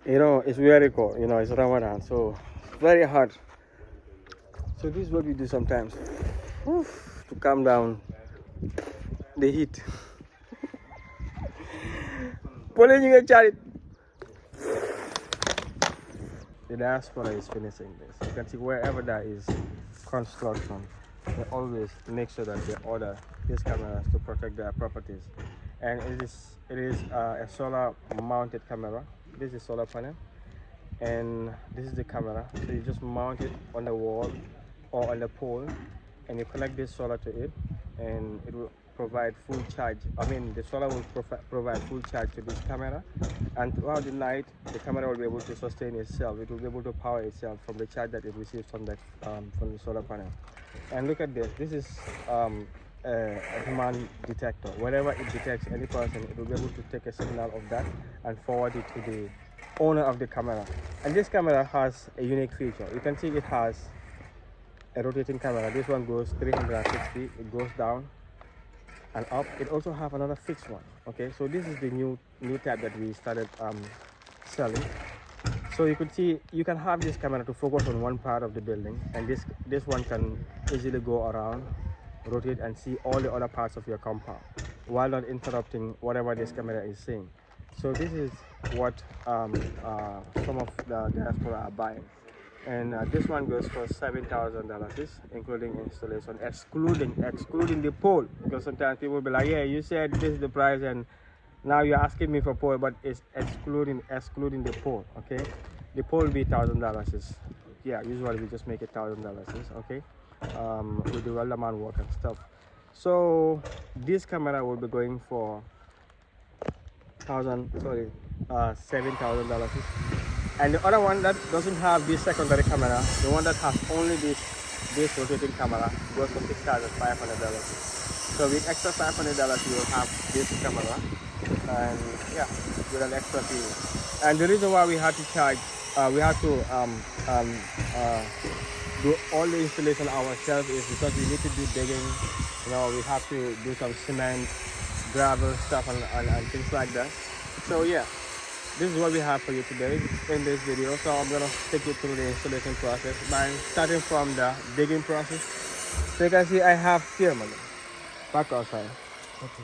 You know, it's very cold. You know, it's Ramadan, so very hot. So this is what we do sometimes to calm down the heat. The diaspora is finishing this. You can see wherever there is construction, they always make sure that they order these cameras to protect their properties. And it is a solar mounted camera. This is solar panel, and this is the camera. So you just mount it on the wall or on the pole, and you connect this solar to it, and it will provide full charge. I mean, the solar will provide full charge to this camera, and throughout the night, the camera will be able to sustain itself. It will be able to power itself from the charge that it receives from the solar panel. And look at this. This is a human detector. Whenever it detects any person, it will be able to take a signal of that and forward it to the owner of the camera. And this camera has a unique feature. You can see it has a rotating camera. This one goes 360. It goes down and up. It also have another fixed one. Okay, so this is the new type that we started selling. So you could see you can have this camera to focus on one part of the building, and this one can easily go around, rotate, and see all the other parts of your compound while not interrupting whatever this camera is seeing. So this is what some of the diaspora are buying. And this one goes for $7,000, including installation, excluding the pole, because sometimes people will be like, yeah, you said this is the price and now you're asking me for pole, but it's excluding the pole. Okay, the pole will be $1,000. Yeah, usually we just make it $1,000. Okay, we do weldman work and stuff. So this camera will be going for $7,000. And the other one that doesn't have this secondary camera, the one that has only this rotating camera, goes for $6,500. So with extra $500, you will have this camera, and yeah, with an extra fee. And the reason why we had to charge, we had to do all the installation ourselves is because we need to do digging. You know, we have to do some cement, gravel stuff, and things like that. So yeah. This is what we have for you today in this video. So I'm gonna take you through the installation process by starting from the digging process. So you can see I have here, man. Back outside. Okay.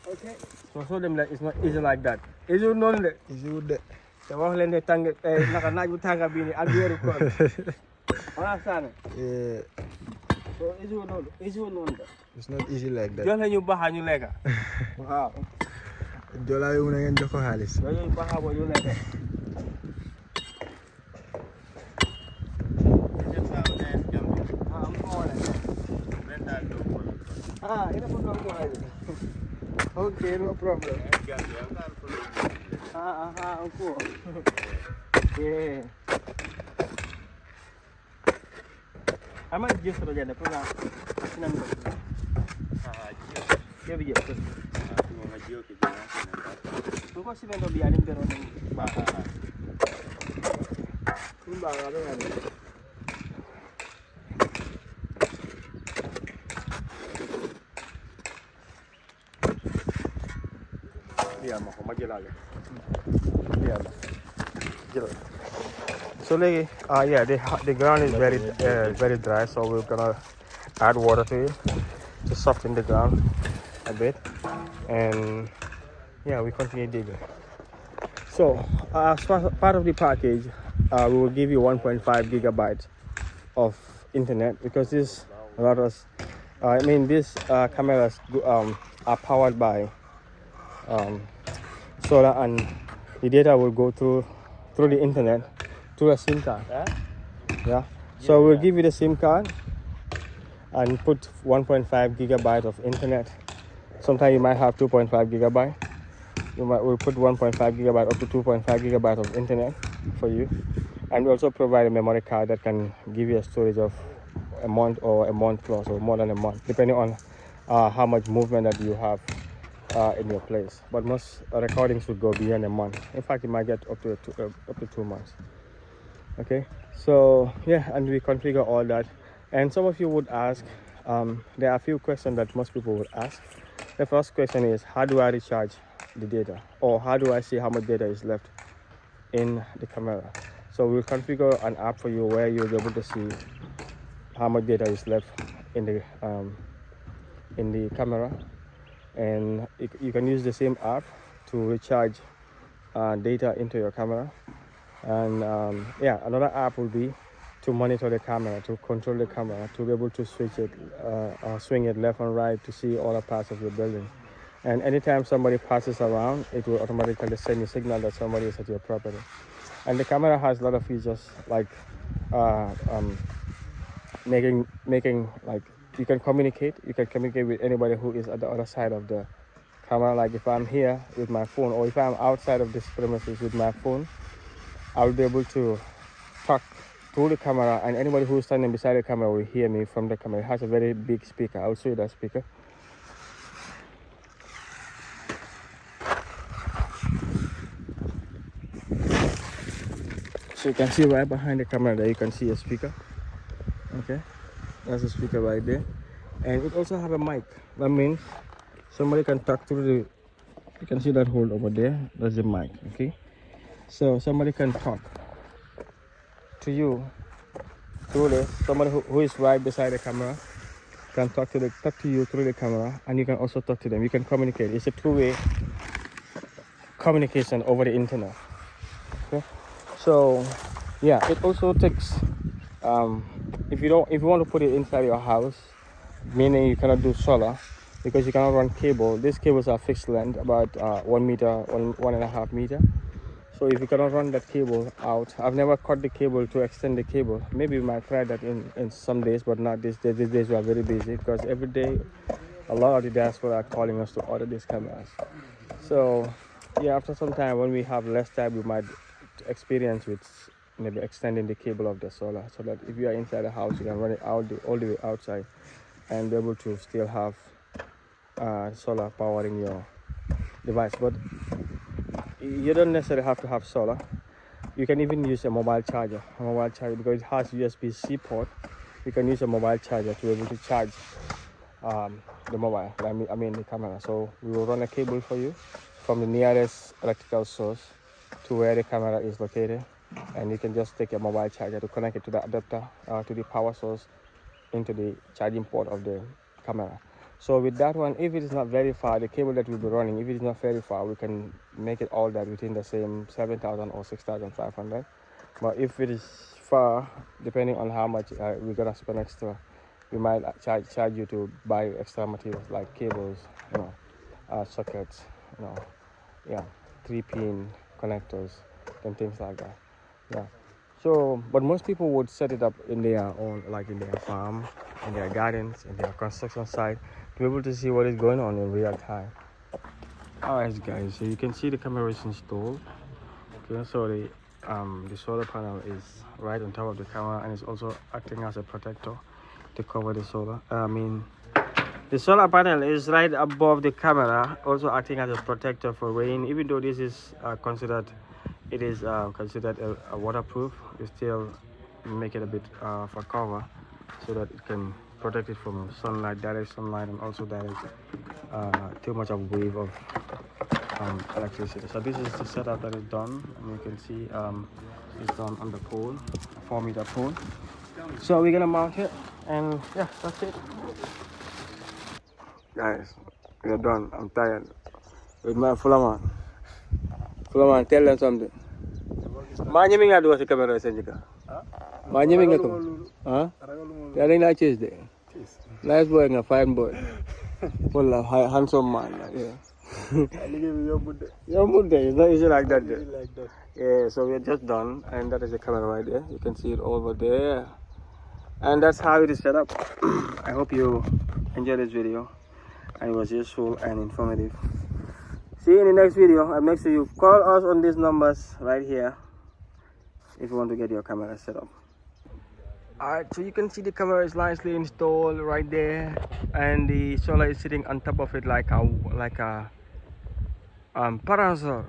Okay. So them like it's not easy like that. Is you know that? Is you that? The one lende tang naka naju tanga bini agweru ko. Understand? Yeah. So is you know that? It's not easy like that. Jox la ñu baxa ñu lekk. Waaw. Jola yu na ngeen jox ko xaalis. Ñu baxa bo ñu lekk. Ini pun kamu aja. Okay, no problem. Aku. Okay. Ama just saja ada pernah. Senang betul. Dia bijak tu. Mau ngaji ke jangan. Tunggu sih benda biarin terus ni. Ini ada kan. Biar mau maju lagi. Biar. Jalan. So yeah, the ground is very dry, so we're gonna add water to it to soften the ground a bit, and yeah, we continue digging. So as part of the package, we will give you 1.5 gigabytes of internet, because this routers, these cameras are powered by solar, and the data will go through the internet through a SIM card. Yeah. So we'll give you the SIM card and put 1.5 gigabyte of internet. Sometimes you might have 2.5 gigabyte. We'll put 1.5 gigabyte up to 2.5 gigabyte of internet for you. And we also provide a memory card that can give you a storage of a month or a month plus, or more than a month, depending on how much movement that you have in your place. But most recordings would go beyond a month. In fact, you might get up to 2 months. Okay, so yeah, and we configure all that. And some of you would ask, there are a few questions that most people would ask. The first question is, how do I recharge the data, or how do I see how much data is left in the camera. So we'll configure an app for you where you'll be able to see how much data is left in the camera, and you can use the same app to recharge data into your camera. And yeah, another app will be to monitor the camera, to control the camera, to be able to switch it or swing it left and right to see all the parts of your building. And anytime somebody passes around, it will automatically send you a signal that somebody is at your property. And the camera has a lot of features like making like you can communicate with anybody who is at the other side of the camera. Like if I'm here with my phone, or if I'm outside of this premises with my phone, I'll be able to talk through the camera, and anybody who's standing beside the camera will hear me from the camera. It has a very big speaker. I'll show you that speaker. So you can see right behind the camera there, you can see a speaker. Okay, that's a speaker right there. And it also have a mic. That means somebody can talk through the, you can see that hole over there, that's the mic. Okay, so somebody can talk to you through this. Somebody who is right beside the camera can talk to you through the camera, and you can also talk to them. You can communicate. It's a two-way communication over the internet. Okay, so yeah, it also takes if you want to put it inside your house, meaning you cannot do solar because you cannot run cable. These cables are fixed length, about 1 meter, 1.5 meter. So if you cannot run that cable out, I've never cut the cable to extend the cable. Maybe we might try that in some days, but not these days. These days we are very busy because every day a lot of the diaspora are calling us to order these cameras. So yeah, after some time when we have less time, we might experience with maybe extending the cable of the solar, so that if you are inside the house, you can run it out all the way outside and be able to still have solar powering your device. But you don't necessarily have to have solar. You can even use a mobile charger because it has USB-C port. You can use a mobile charger to be able to charge the mobile, I mean the camera. So we will run a cable for you from the nearest electrical source to where the camera is located, and you can just take a mobile charger to connect it to the adapter to the power source into the charging port of the camera. So with that one, if it is not very far, the cable that we'll be running, if it is not very far, we can make it all that within the same 7,000 or 6,500. But if it is far, depending on how much we're gonna spend extra, we might charge you to buy extra materials like cables, sockets, yeah, 3-pin connectors and things like that. Yeah. So, but most people would set it up in their own, like in their farm, in their gardens, in their construction site, to be able to see what is going on in real time. Alright guys, so you can see the camera is installed. Okay, so the solar panel is right on top of the camera, and it's also acting as a protector to cover the solar. The solar panel is right above the camera, also acting as a protector for rain. Even though this is considered a waterproof, you still make it a bit of a cover so that it can protect it from sunlight, direct sunlight, and also direct too much of wave of electricity. So this is the setup that is done, and you can see it's done on the pole, a 4-meter pole. So we're gonna mount it, and yeah, that's it. Guys, we're done. I'm tired. With my Fulaman. Fulaman, tell them something. Ma ñemi nga do ci camera sen jika. Ma ñemi nga ko. Huh? Ya dañ la chase de. Nice boy nga, fine boy. Wallah, handsome man. Yeah. It's not easy like that. Yeah, so we're just done, and that is the camera right there. You can see it over there. And that's how it is set up. I hope you enjoyed this video and it was useful and informative. See you in the next video. I'm next to you. Call us on these numbers right here if you want to get your camera set up. Alright, so you can see the camera is nicely installed right there, and the solar is sitting on top of it like a parasol,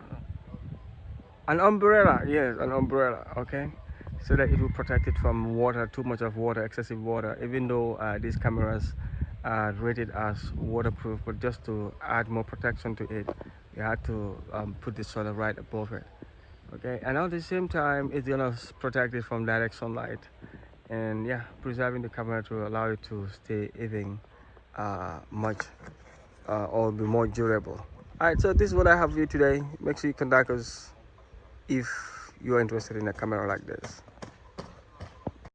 an umbrella. Yes, an umbrella. Okay, so that it will protect it from water, too much of water, excessive water. Even though these cameras are rated as waterproof, but just to add more protection to it, you have to put the solar right above it. Okay, and at the same time it's gonna protect it from direct sunlight, and yeah, preserving the camera to allow it to stay even much or be more durable. All right, so this is what I have for you today. Make sure you contact us if you are interested in a camera like this.